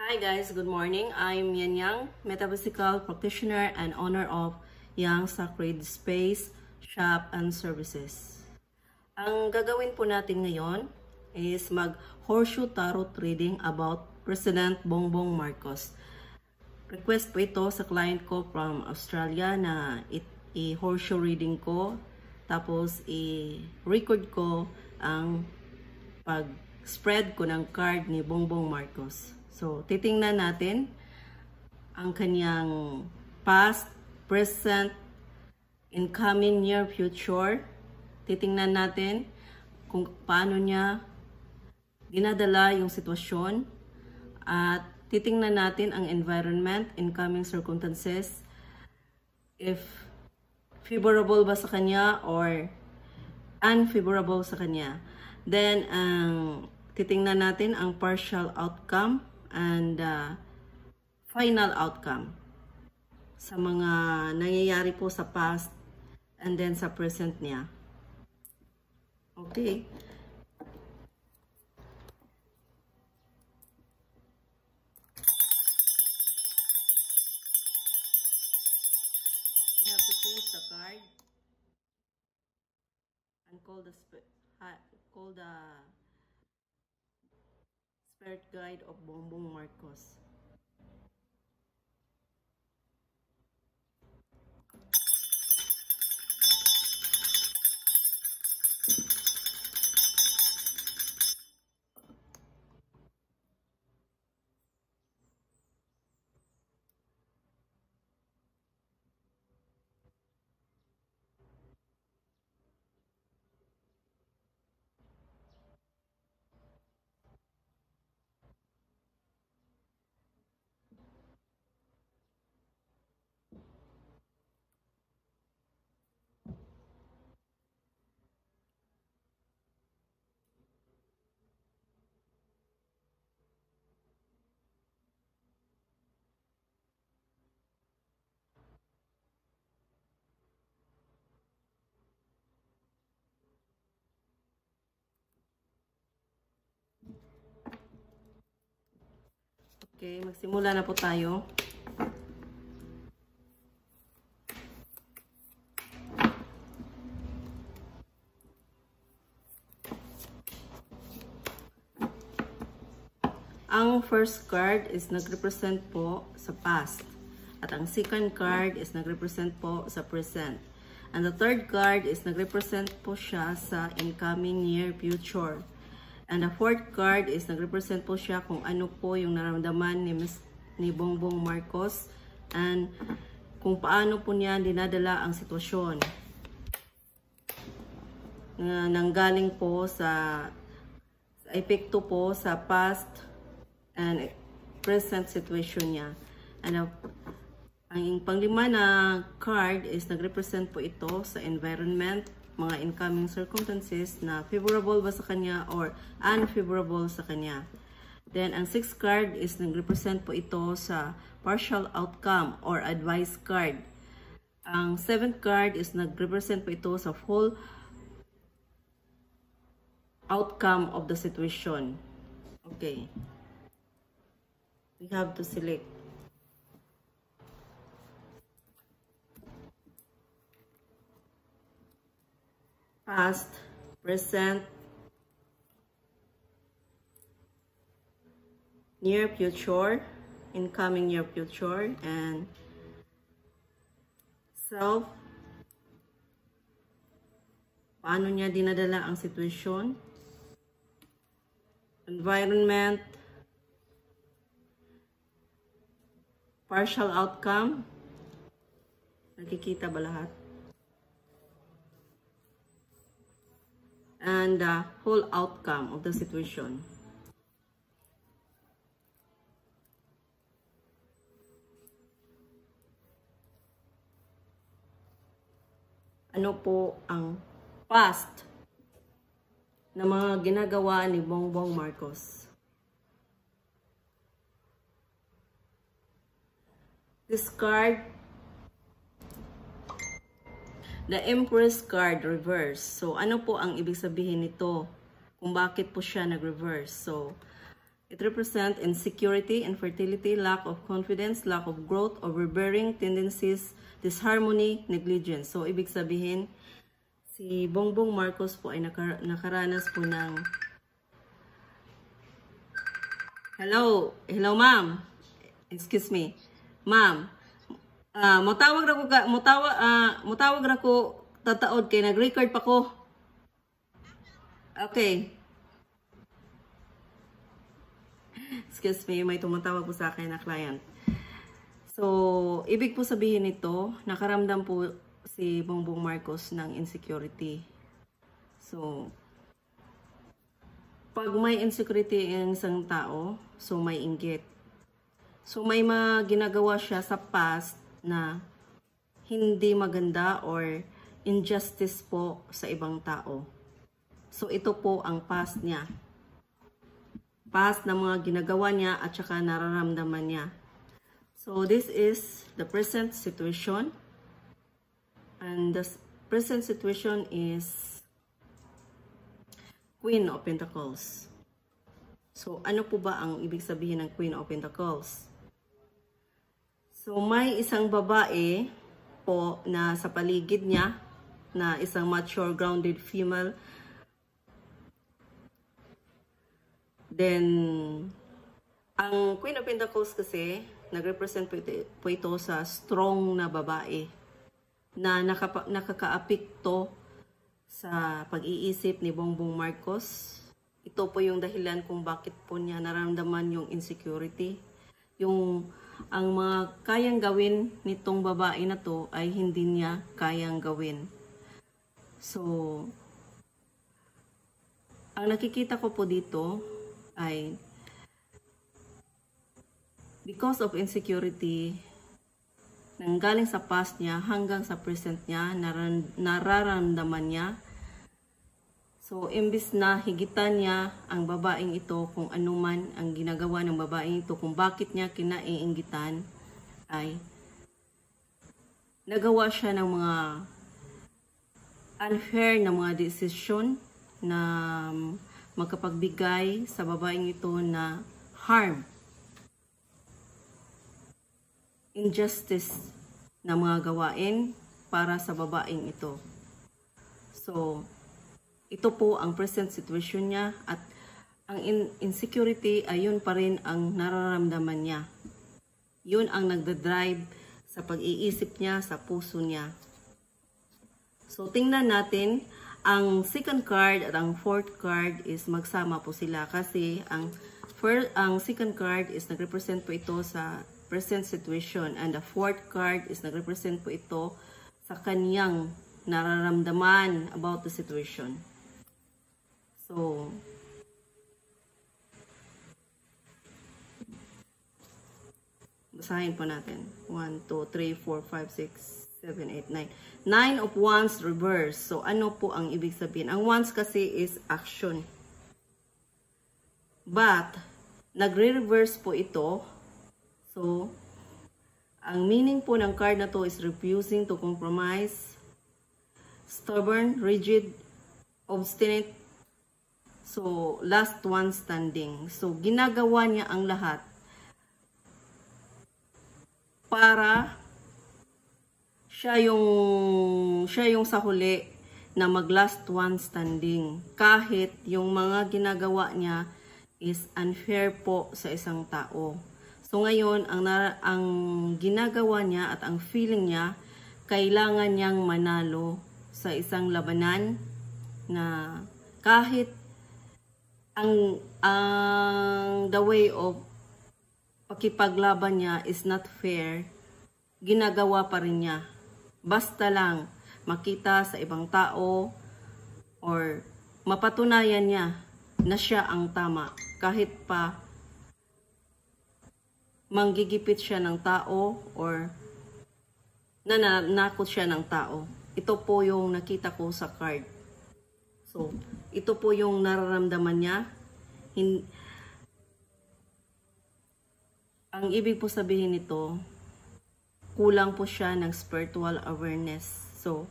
Hi guys, good morning. I'm Yan Yang, metaphysical practitioner and owner of Yang Sacred Space, Shop and Services. Ang gagawin po natin ngayon is mag-horseshoe tarot reading about President Bongbong Marcos. Request po ito sa client ko from Australia na i-horseshoe reading ko, tapos i-record ko ang pag-spread ko ng card ni Bongbong Marcos. So, titingnan natin ang kanyang past, present, incoming, near future. Titingnan natin kung paano niya dinadala yung sitwasyon. At titingnan natin ang environment, incoming circumstances. If favorable ba sa kanya or unfavorable sa kanya. Then, titingnan natin ang partial outcome and final outcome sa mga nangyayari po sa past and then sa present niya. Okay. You have to cleanse the card and call the spirit guide of Bongbong Marcos. Okay, magsimula na po tayo. Ang first card is nagrepresent po sa past. At ang second card is nagrepresent po sa present. And the third card is nagrepresent po siya sa incoming near future. And the fourth card is nagrepresent po siya kung ano po yung nararamdaman ni Bongbong Marcos and kung paano po niya dinadala ang sitwasyon na nanggaling po sa epekto po sa past and present situation niya. And ang panglima na card is nagrepresent po ito sa environment, mga incoming circumstances na favorable ba sa kanya or unfavorable sa kanya. Then, ang sixth card is nag-represent po ito sa partial outcome or advice card. Ang seventh card is nag-represent po ito sa full outcome of the situation. Okay. We have to select. Past, present, near future, incoming near future, and self. Paano niya dinadala ang sitwasyon? Environment, partial outcome. Nakikita ba lahat? And the whole outcome of the situation. Ano po ang past na mga ginagawa ni Bongbong Marcos? This card, the Empress card reverse. So, ano po ang ibig sabihin nito? Kung bakit po siya nag-reverse? So, It represents insecurity, infertility, lack of confidence, lack of growth, overbearing tendencies, disharmony, negligence. So, ibig sabihin, si Bongbong Marcos po ay nakaranas po ng... Hello ma'am. Excuse me. Ma'am, mutawag ra ko tataod kay nag-record pa ko. Okay. Excuse me, may tumatawag po sa akin na client. So, ibig po sabihin nito, nakaramdam po si Bongbong Marcos ng insecurity. So, pag may insecurity ang isang tao, so may inggit. So, may mga ginagawa siya sa past na hindi maganda or injustice po sa ibang tao. So, ito po ang past niya. Past na mga ginagawa niya at saka nararamdaman niya. So, this is the present situation. And the present situation is Queen of Pentacles. So, ano po ba ang ibig sabihin ng Queen of Pentacles? So, may isang babae po na sa paligid niya, na isang mature, grounded female. Then, ang Queen of Pentacles kasi, nag-represent po ito sa strong na babae na nakakaapekto sa pag-iisip ni Bongbong Marcos. Ito po yung dahilan kung bakit po niya nararamdaman yung insecurity. Ang mga kayang gawin nitong babae na to ay hindi niya kayang gawin. So, ang nakikita ko po dito ay because of insecurity, nanggaling sa past niya hanggang sa present niya, nararamdaman niya. So, imbis na higitan niya ang babaeng ito kung ano man ang ginagawa ng babaeng ito, kung bakit niya kinaiinggitan, ay nagawa siya ng mga unfair na mga desisyon na magkapagbigay sa babaeng ito na harm, injustice na mga gawain para sa babaeng ito. So, ito po ang present situation niya at ang insecurity ay yun pa rin ang nararamdaman niya. Yun ang nagdadrive sa pag-iisip niya, sa puso niya. So, tingnan natin, ang second card at ang fourth card is magsama po sila kasi ang second card is nagrepresent po ito sa present situation and the fourth card is nagrepresent po ito sa kanyang nararamdaman about the situation. So, basahin po natin. 1, 2, 3, 4, 5, 6, 7, 8, 9. 9 of Wands reverse. So, ano po ang ibig sabihin? Ang Wands kasi is action. But, nagre-reverse po ito. So, ang meaning po ng card na to is refusing to compromise, stubborn, rigid, obstinate. So, last one standing. So, ginagawa niya ang lahat para siya yung sa huli na mag last one standing. Kahit yung mga ginagawa niya is unfair po sa isang tao. So, ngayon, ang ginagawa niya at ang feeling niya, kailangan niyang manalo sa isang labanan na kahit ang the way of pakipaglaban niya is not fair, ginagawa pa rin niya. Basta lang makita sa ibang tao or mapatunayan niya na siya ang tama kahit pa manggigipit siya ng tao or nananakot siya ng tao. Ito po yung nakita ko sa card. So, ito po yung nararamdaman niya. Ang ibig po sabihin nito, kulang po siya ng spiritual awareness. So,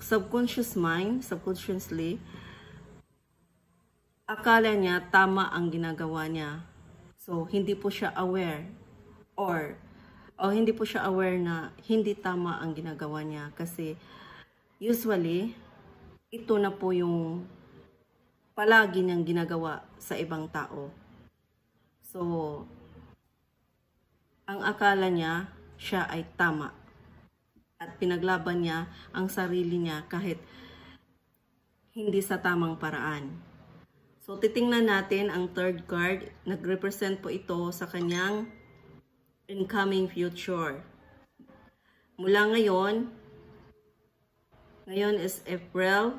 subconscious mind, subconsciously, akala niya tama ang ginagawa niya. So, hindi po siya aware or hindi po siya aware na hindi tama ang ginagawa niya kasi usually ito na po yung palagi niyang ginagawa sa ibang tao. So, ang akala niya siya ay tama at pinaglaban niya ang sarili niya kahit hindi sa tamang paraan. So, titingnan natin ang third card. Nag-represent po ito sa kanyang incoming future. Mula ngayon is April,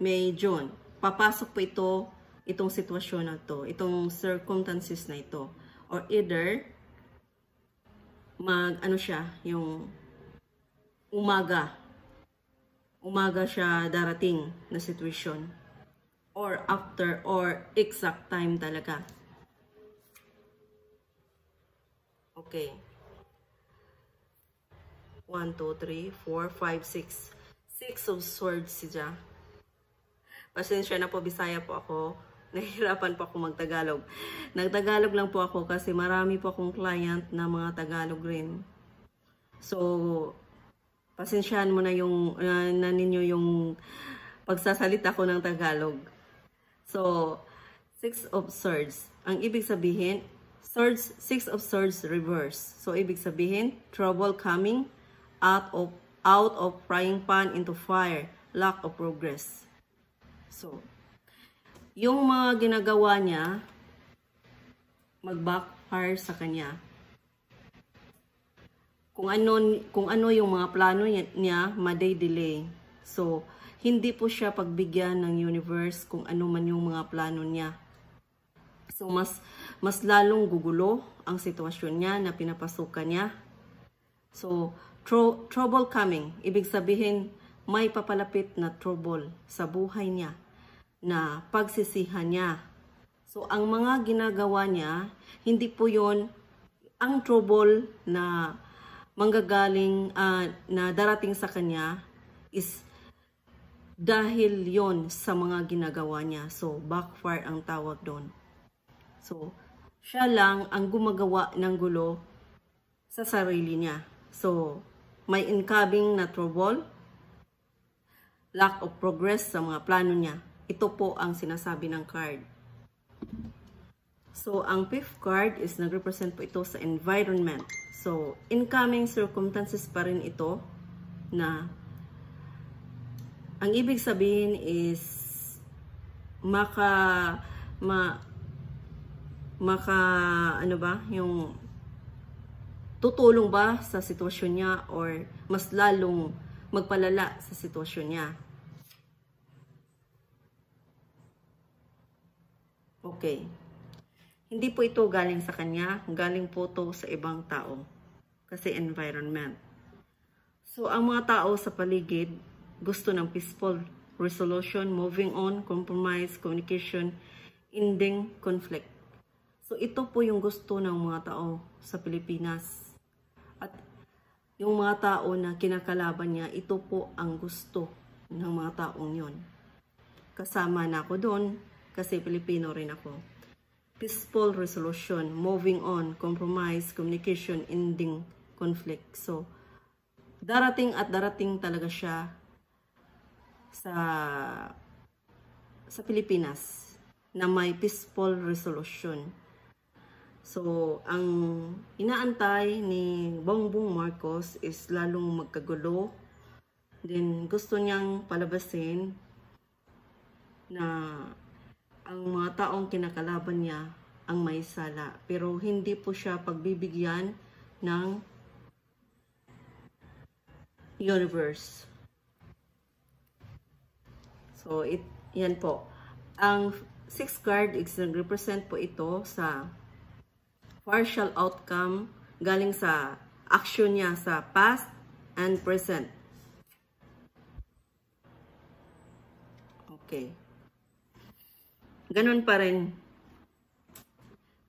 May, June. Papasok po itong sitwasyon na to, itong circumstances na ito. Or either, yung umaga siya darating na sitwasyon. Or after, or exact time talaga. Okay. 1, 2, 3, 4, 5, 6. 6 of Swords siya. Pasensya na po, Bisaya po ako. Nahihirapan po ako magtagalog. Nagtagalog lang po ako kasi marami po akong client na mga Tagalog rin. So, pasensyahan mo na ninyo yung pagsasalita ko ng Tagalog. So, 6 of Swords. Ang ibig sabihin, 6 of Swords reverse. So, ibig sabihin, trouble coming out of frying pan into fire, lack of progress. So, yung mga ginagawa niya, mag-backfire sa kanya. Kung ano yung mga plano niya, maday-delay. So, hindi po siya pagbigyan ng universe kung ano man yung mga plano niya. So, mas lalong gugulo ang sitwasyon niya na pinapasukan niya. So, trouble coming. Ibig sabihin, may papalapit na trouble sa buhay niya na pagsisihan niya. So, ang mga ginagawa niya, hindi po yon ang trouble na manggagaling, na darating sa kanya is dahil yon sa mga ginagawa niya. So, backfire ang tawag doon. So, siya lang ang gumagawa ng gulo sa sarili niya. So, may incoming na trouble, lack of progress sa mga plano niya. Ito po ang sinasabi ng card. So, ang 5th card is nag-represent po ito sa environment. So, incoming circumstances pa rin ito na ang ibig sabihin is yung tutulong ba sa sitwasyon niya or mas lalong magpalala sa sitwasyon niya. Okay. Hindi po ito galing sa kanya, galing po ito sa ibang tao. Kasi environment. So, ang mga tao sa paligid gusto ng peaceful resolution, moving on, compromise, communication, ending conflict. So, ito po yung gusto ng mga tao sa Pilipinas. At yung mga tao na kinakalaban niya, ito po ang gusto ng mga taong yon. Kasama na ako doon kasi Pilipino rin ako. Peaceful resolution, moving on, compromise, communication, ending conflict. So, darating at darating talaga siya sa Pilipinas na may peaceful resolution. So, ang inaantay ni Bongbong Marcos is lalong magkagulo. Then, gusto niyang palabasin na ang mga taong kinakalaban niya ang may sala. Pero hindi po siya pagbibigyan ng universe. So, yan po. Ang 6th card is nag-represent po ito sa partial outcome galing sa action niya sa past and present. Okay. Ganun pa rin.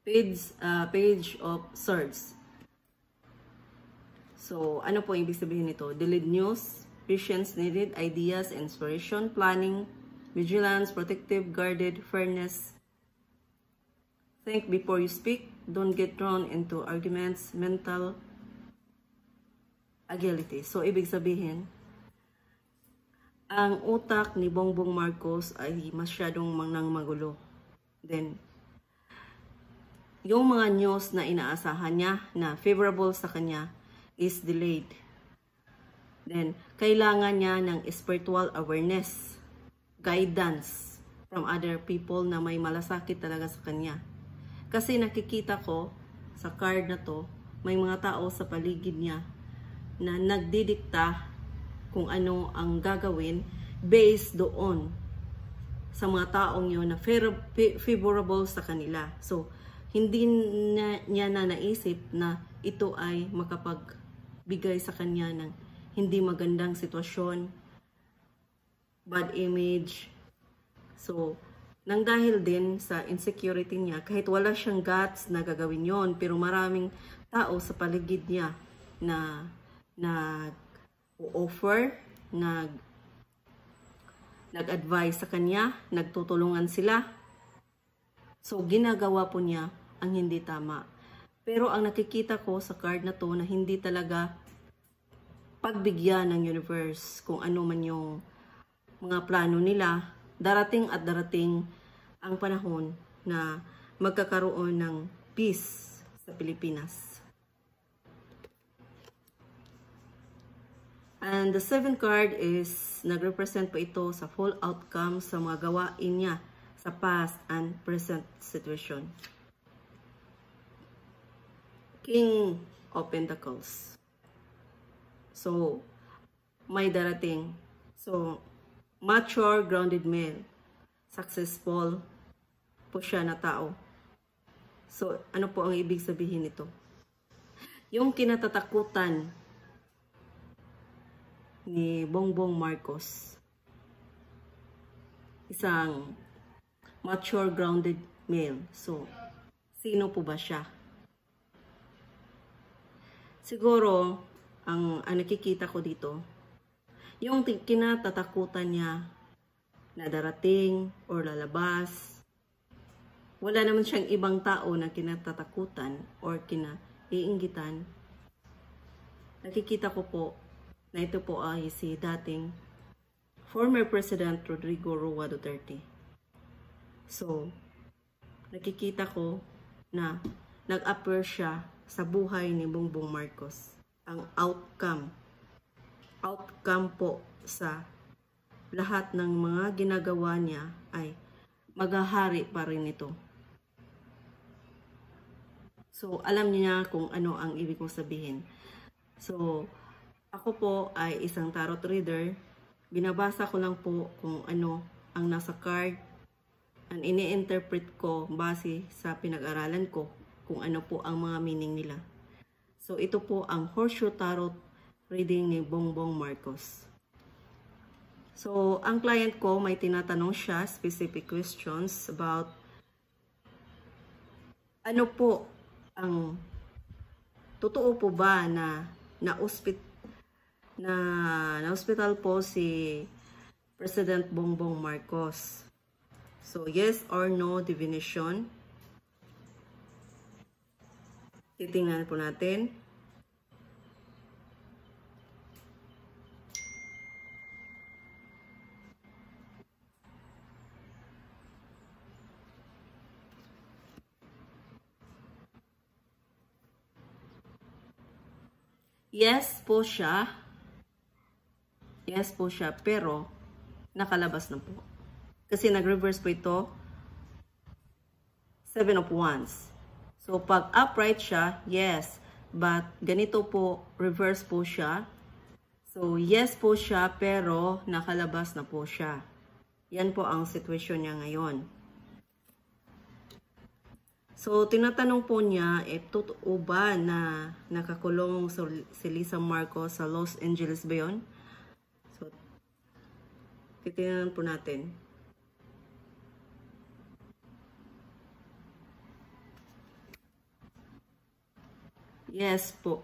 Page of Swords. So, ano po ibig sabihin nito? Delayed news, patience needed, ideas, inspiration, planning, vigilance, protective, guarded, fairness. Think before you speak. Don't get drawn into arguments, mental agility. So, ibig sabihin, ang utak ni Bongbong Marcos ay masyadong magulo. Then, yung mga news na inaasahan niya na favorable sa kanya is delayed. Then, kailangan niya ng spiritual awareness, guidance from other people na may malasakit talaga sa kanya. Kasi nakikita ko sa card na to, may mga tao sa paligid niya na nagdidikta kung ano ang gagawin based doon sa mga taong yun na favorable sa kanila. So, hindi niya na naisip na ito ay makapagbigay sa kanya ng hindi magandang sitwasyon, bad image. So, nang dahil din sa insecurity niya, kahit wala siyang guts na gagawin yon, pero maraming tao sa paligid niya na nag-offer, nag-advise sa kanya, nagtutulungan sila. So, ginagawa po niya ang hindi tama. Pero ang nakikita ko sa card na to na hindi talaga pagbigyan ng universe kung ano man yung mga plano nila, darating at darating ang panahon na magkakaroon ng peace sa Pilipinas. And the 7th card is nag-represent po ito sa full outcome sa mga gawain niya sa past and present situation. King of Pentacles. So, may darating. So, mature, grounded male. Successful po siya na tao. So, ano po ang ibig sabihin nito? Yung kinatatakutan ni Bongbong Marcos, isang mature, grounded male. So, sino po ba siya? Siguro, ang nakikita ko dito, yung kinatatakutan niya na darating or lalabas, wala naman siyang ibang tao na kinatatakutan or kinaiinggitan. Nakikita ko po na ito po ay si dating former President Rodrigo Roa Duterte. So, nakikita ko na nag-appear siya sa buhay ni Bongbong Marcos. Ang outcome po sa lahat ng mga ginagawa niya ay maghahari pa rin ito. So, alam niya kung ano ang ibig kong sabihin. So, ako po ay isang tarot reader. Binabasa ko lang po kung ano ang nasa card. Ang ini-interpret ko base sa pinag-aralan ko kung ano po ang mga meaning nila. So, ito po ang Horseshoe Tarot reading ni Bongbong Marcos. So, ang client ko may tinatanong siya specific questions about ano po ang totoo po ba na na-hospital po si President Bongbong Marcos. So, yes or no divination. Titingnan po natin. Yes po siya. Yes po siya, pero nakalabas na po. Kasi nag-reverse po ito. 7 of Wands. So, pag upright siya, yes. But, ganito po, reverse po siya. So, yes po siya, pero nakalabas na po siya. Yan po ang sitwasyon niya ngayon. So, tinatanong po niya, totoo ba na nakakulong si Lisa Marcos sa Los Angeles ba yun? So, titingnan po natin. Yes po.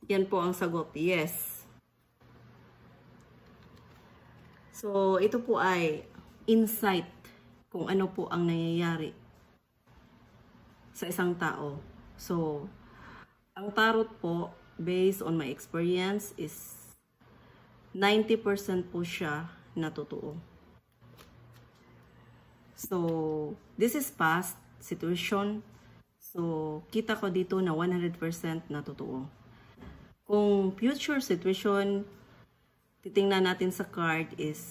Yan po ang sagot. Yes. So, ito po ay insight kung ano po ang nangyayari sa isang tao. So, ang tarot po, based on my experience, is 90% po siya na totoo. So, this is past situation. So, kita ko dito na 100% na totoo. Kung future situation, titingnan natin sa card is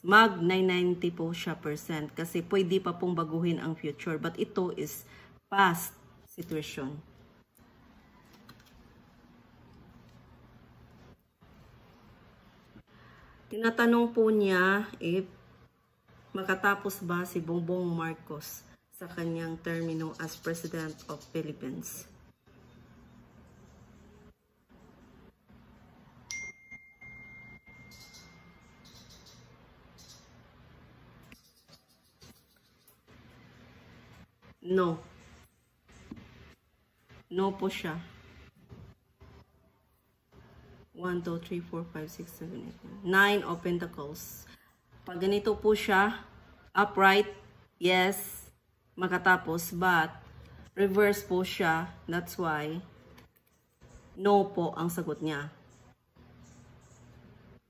mag 990 po siya percent kasi pwede pa pong baguhin ang future. But ito is past situation. Tinatanong po niya if makatapos ba si Bongbong Marcos sa kanyang termino as President of Philippines. No. No po siya. 1, 2, 3, 4, 5, 6, 7, 8, 9 of Pentacles. Pag ganito po siya, upright, yes, makatapos, but reverse po siya. That's why, no po ang sagot niya.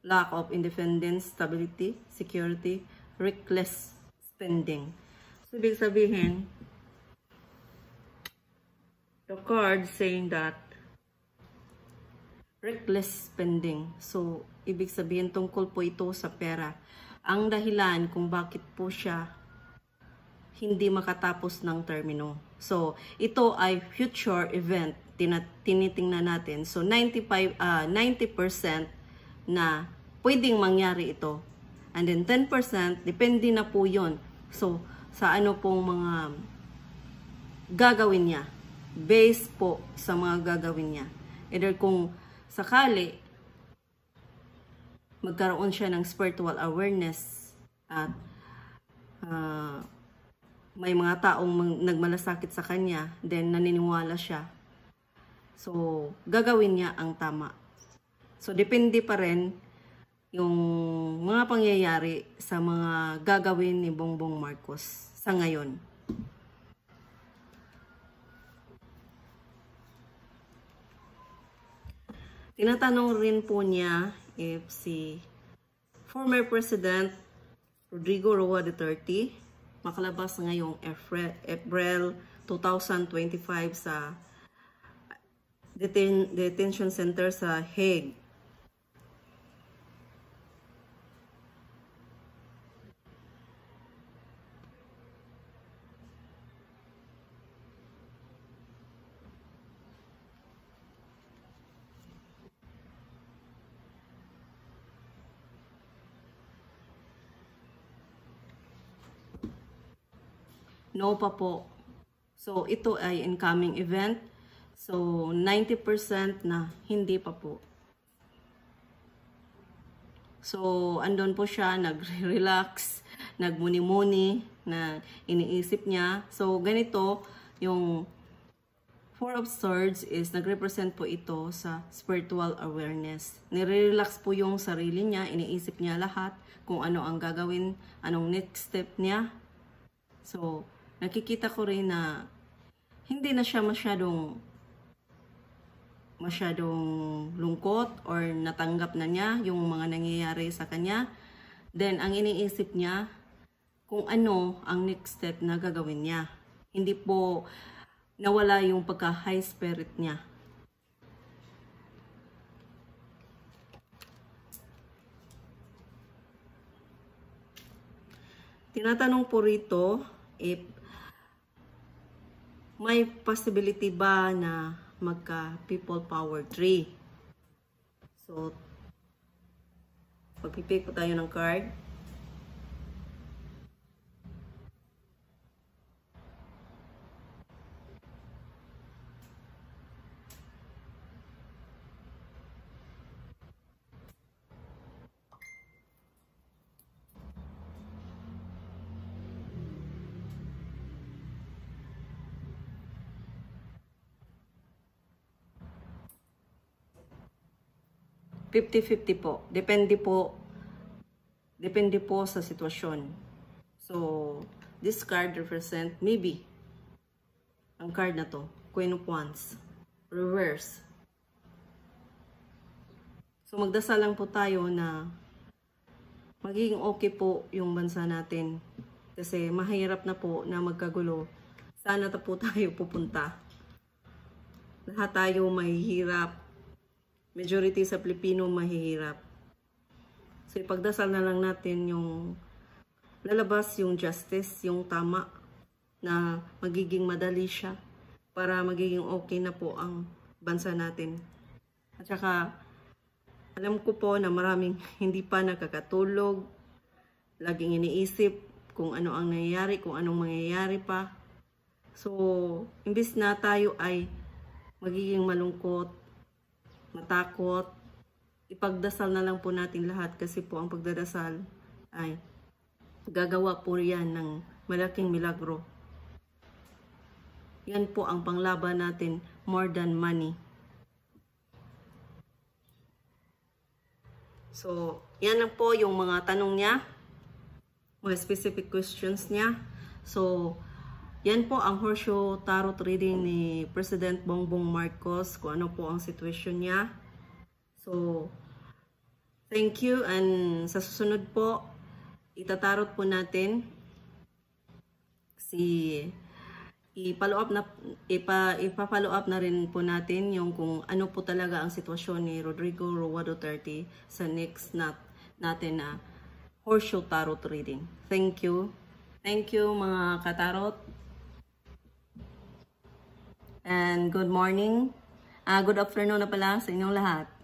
Lack of independence, stability, security, reckless spending. So, ibig sabihin, the card saying that reckless spending. So, ibig sabihin tungkol po ito sa pera. Ang dahilan kung bakit po siya hindi makatapos ng termino. So, ito ay future event. Tinitingnan natin. So, 90% na pwedeng mangyari ito. And then 10%, depende na po yun. So, sa ano pong mga gagawin niya. Based po sa mga gagawin niya. Either kung sakali magkaroon siya ng spiritual awareness at may mga taong nagmalasakit sa kanya, then naniniwala siya. So, gagawin niya ang tama. So, depende pa rin yung mga pangyayari sa mga gagawin ni Bongbong Marcos sa ngayon. Tinatanong rin po niya if si former President Rodrigo Roa Duterte makalabas ngayong April 2025 sa detention center sa Hague. No pa po. So, ito ay incoming event. So, 90% na hindi pa po. So, andun po siya, nag-relax, nagmuni-muni, na iniisip niya. So, ganito, yung Four of Swords is nag-represent po ito sa spiritual awareness. Nire-relax po yung sarili niya, iniisip niya lahat kung ano ang gagawin, anong next step niya. So, nakikita ko rin na hindi na siya masyadong lungkot or natanggap na niya yung mga nangyayari sa kanya. Then, ang iniisip niya kung ano ang next step na gagawin niya. Hindi po nawala yung pagka-high spirit niya. Tinatanong po rito if may possibility ba na magka people power tree. So, pagpipick po tayo ng card. $50-50 po. Depende po Depende po sa sitwasyon. So, this card represent maybe ang card na to, Queen of Wands, reverse. So, magdasal lang po tayo na magiging okay po yung bansa natin. Kasi mahirap na po na magkagulo. Sana na po tayo pupunta. Lahat tayo mahihirap. Majority sa Pilipino mahihirap. So, ipagdasal na lang natin yung lalabas yung justice, yung tama, na magiging madali siya para magiging okay na po ang bansa natin. At saka, alam ko po na maraming hindi pa nakakatulog, laging iniisip kung ano ang nangyayari, kung anong mangyayari pa. So, imbis na tayo ay magiging malungkot, matakot, ipagdasal na lang po natin lahat kasi po ang pagdadasal ay gagawa po yan ng malaking milagro. Yan po ang panglaban natin more than money. So, yan lang po yung mga tanong niya, mga specific questions niya. So, yan po ang Horseshoe Tarot reading ni President Bongbong Marcos, kung ano po ang situation niya. So, thank you, and sa susunod po, itatarot po natin ipa-follow up na rin po natin yung kung ano po talaga ang sitwasyon ni Rodrigo Roa Duterte sa next natin na Horseshoe Tarot reading. Thank you. Thank you mga katarot. And good morning. Good afternoon na pala sa inyong lahat.